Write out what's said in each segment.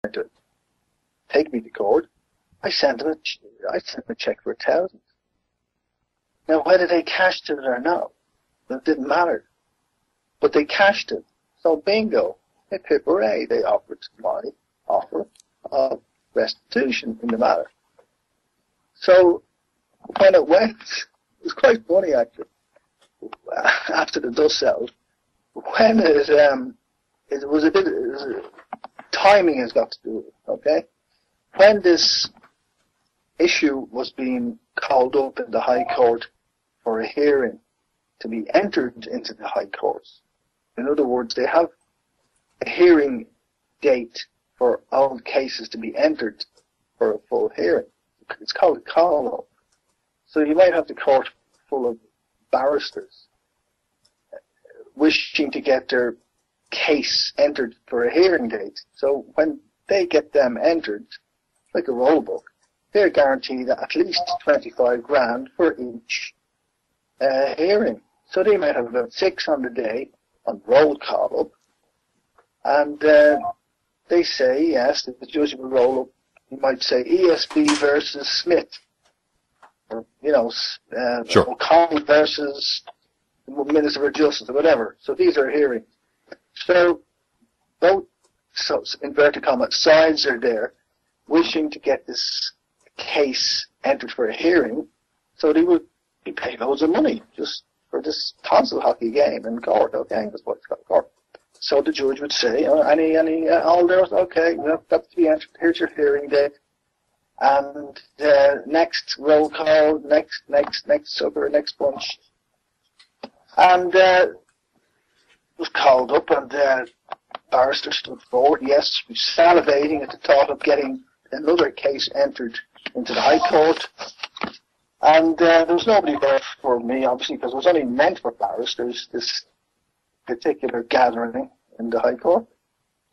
to take me to court, I sent them a check for 1,000. Now, whether they cashed it or not, it didn't matter. But they cashed it. So bingo, they pip hooray. They offered my offer of restitution in the matter. So when it went, it was quite funny actually. After the dust settled, when timing has got to do with it, okay? When this issue was being called up in the High Court for a hearing to be entered into the High Courts, in other words, they have a hearing date for all cases to be entered for a full hearing. It's called a call-up. So you might have the court full of barristers wishing to get their case entered for a hearing date. So when they get them entered, like a roll book, they're guaranteed at least 25 grand for each hearing. So they might have about 6 on the day on roll call up, and they say, yes, the judge will roll up, you might say ESB versus Smith, or, sure. O'Connell versus the Minister for Justice, or whatever. So these are hearings. So both, inverted commas, sides are there wishing to get this case entered for a hearing, so they would be paid loads of money just for this tonsil hockey game in court, okay? That's what it's called, court. So the judge would say, all those, okay, that's to be entered, here's your hearing date, and next roll call, next sucker, next bunch. And was called up, and barrister stood forward, yes, salivating at the thought of getting another case entered into the High Court. And there was nobody there for me, obviously, because it was only meant for barristers, this particular gathering in the High Court.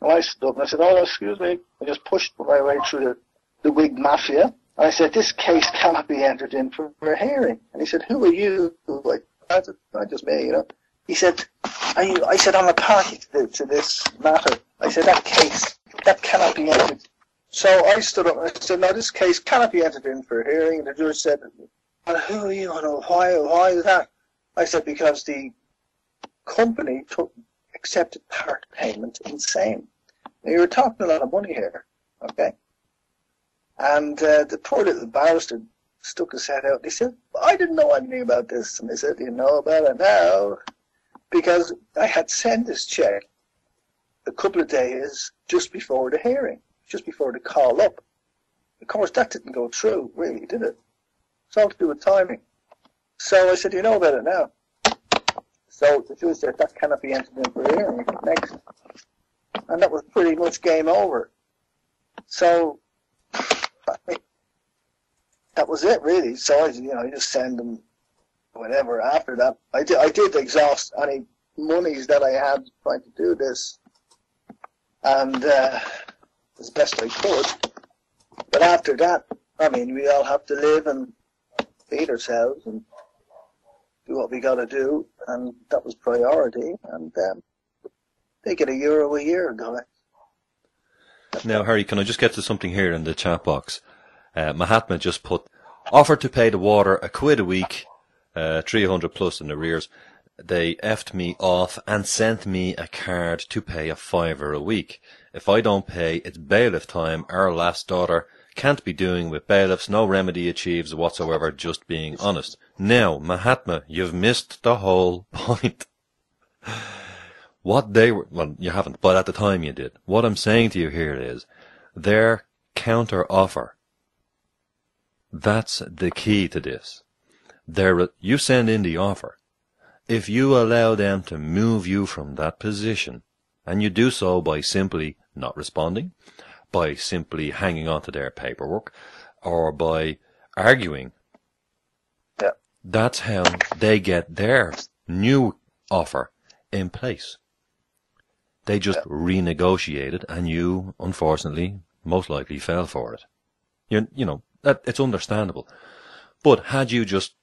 And I stood up and I said, oh, excuse me. I just pushed my way through the Whig mafia. And I said, this case cannot be entered in for a hearing. And he said, who are you? Like, that's not just me, He said, I said, I'm a party to this matter. I said, that case, that cannot be entered. So I stood up and I said, no, this case cannot be entered in for a hearing. And the judge said, well, who are you and why is that? I said, because the company accepted part payment in same. Now, you were talking a lot of money here, okay? And the poor little barrister stuck his head out. He said, I didn't know anything about this. And I said, you know about it now? Because I had sent this check a couple of days just before the hearing, just before the call up. Of course, that didn't go through, really, did it? It's all to do with timing. So I said, you know about it now. So the judge said, that cannot be entered in for a hearing. Next. And that was pretty much game over. So that was it, really. So I just send them whatever after that. I did exhaust any monies that I had trying to do this, and as best I could. But after that, we all have to live and feed ourselves and do what we got to do, and that was priority. And they get €1 a year, guys. Now, Harry, can I just get to something here in the chat box? Mahatma just put, offer to pay the water £1 a week, 300 plus in arrears. They effed me off and sent me a card to pay a £5 a week. If I don't pay, it's bailiff time. Our last daughter can't be doing with bailiffs. No remedy achieves whatsoever, just being honest. Now, Mahatma, you've missed the whole point. What they were, well, you haven't, but at the time you did. What I'm saying to you here is, their counter offer. That's the key to this. You send in the offer. If you allow them to move you from that position, and you do so by simply not responding, by simply hanging on to their paperwork, or by arguing, that's how they get their new offer in place. They just renegotiated, and you, unfortunately, most likely fell for it. It's understandable. But had you just,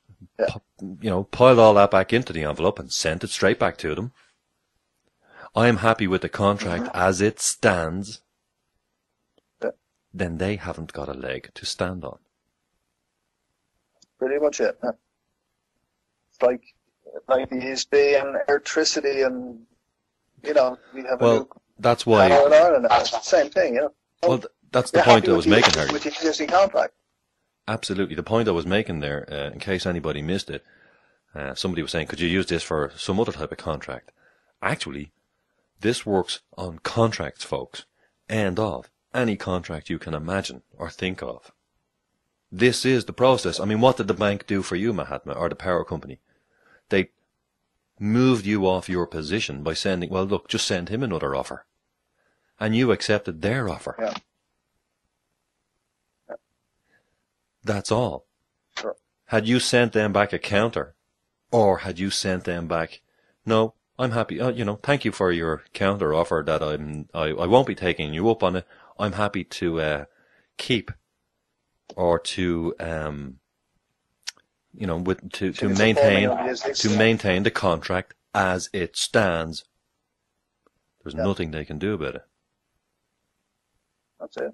piled all that back into the envelope and sent it straight back to them, I am happy with the contract as it stands. then they haven't got a leg to stand on. Pretty much it. Huh? It's like the ESB and electricity, and we have a new that's why. in Ireland. It's the same thing, Well, that's the point I was making, Harry. With the existing contract. Absolutely. The point I was making there, in case anybody missed it, somebody was saying, could you use this for some other type of contract? Actually, this works on contracts, folks, and of any contract you can imagine or think of. This is the process. I mean, what did the bank do for you, Mahatma, or the power company? They moved you off your position by sending, well, look, just send him another offer. And you accepted their offer. Yeah. That's all. Sure. Had you sent them back a counter, or had you sent them back, no, I'm happy, thank you for your counter offer that I won't be taking you up on it. I'm happy to keep, or to maintain the contract as it stands. There's nothing they can do about it. That's it.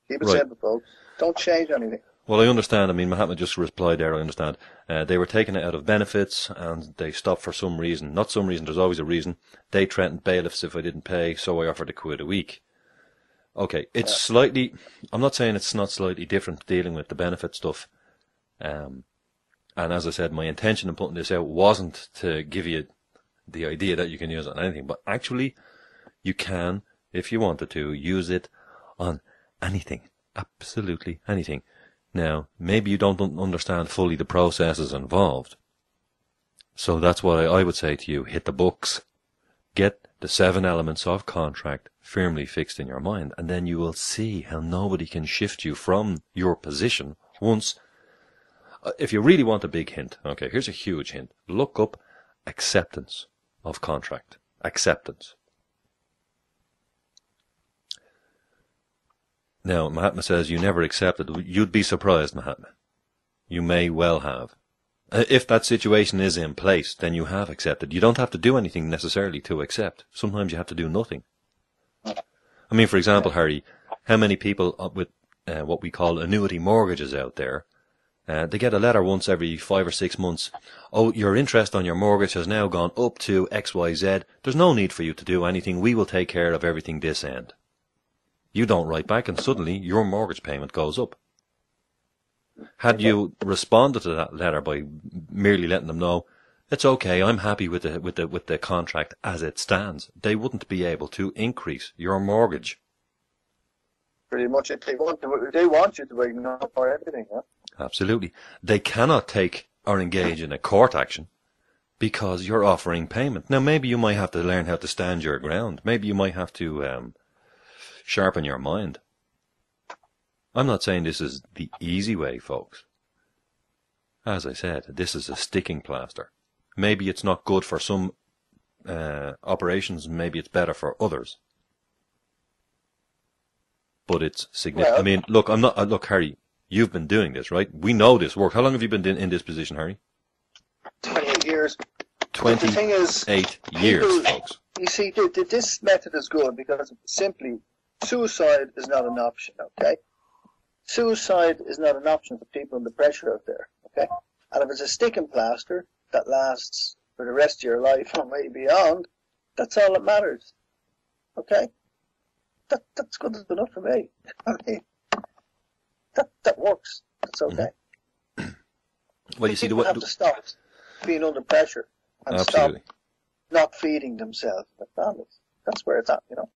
Keep it simple, folks. Don't change anything. Well, I understand. I mean, Mahatma just replied there, I understand. They were taking it out of benefits and they stopped for some reason. Not some reason, there's always a reason. They threatened bailiffs if I didn't pay, so I offered £1 a week. Okay, it's slightly, I'm not saying it's not slightly different dealing with the benefit stuff. And as I said, my intention in putting this out wasn't to give you the idea that you can use it on anything, but actually you can, if you wanted to, use it on anything. Absolutely anything. Now, maybe you don't understand fully the processes involved. So that's what I would say to you. Hit the books. Get the 7 elements of contract firmly fixed in your mind, and then you will see how nobody can shift you from your position once. If you really want a big hint, okay, here's a huge hint. Look up acceptance of contract. Acceptance. Now, Mahatma says you never accepted. You'd be surprised, Mahatma. You may well have. If that situation is in place, then you have accepted. You don't have to do anything necessarily to accept. Sometimes you have to do nothing. I mean, for example, Harry, how many people with what we call annuity mortgages out there, they get a letter once every 5 or 6 months. Oh, your interest on your mortgage has now gone up to XYZ. There's no need for you to do anything. We will take care of everything this end. You don't write back, and suddenly your mortgage payment goes up. Had you responded to that letter by merely letting them know, it's okay, I'm happy with the contract as it stands, they wouldn't be able to increase your mortgage. Pretty much, if they want you to ignore everything. Yeah? Absolutely. They cannot take or engage in a court action because you're offering payment. Now, maybe you might have to learn how to stand your ground. Maybe you might have to sharpen your mind. I'm not saying this is the easy way, folks. As I said, this is a sticking plaster. Maybe it's not good for some operations, maybe it's better for others. But it's significant. I mean, look, look, Harry, you've been doing this, right? We know this work. How long have you been in this position, Harry? 28 years. 28 years, folks. You see, this method is good because simply suicide is not an option, okay? Suicide is not an option for people under pressure out there, okay? And if it's a sticking plaster that lasts for the rest of your life or maybe beyond, that's all that matters, okay? That's good enough for me. I mean, that works. That's okay. Well, you see, people have to stop being under pressure and absolutely. Stop not feeding themselves and their families. That's where it's at, you know.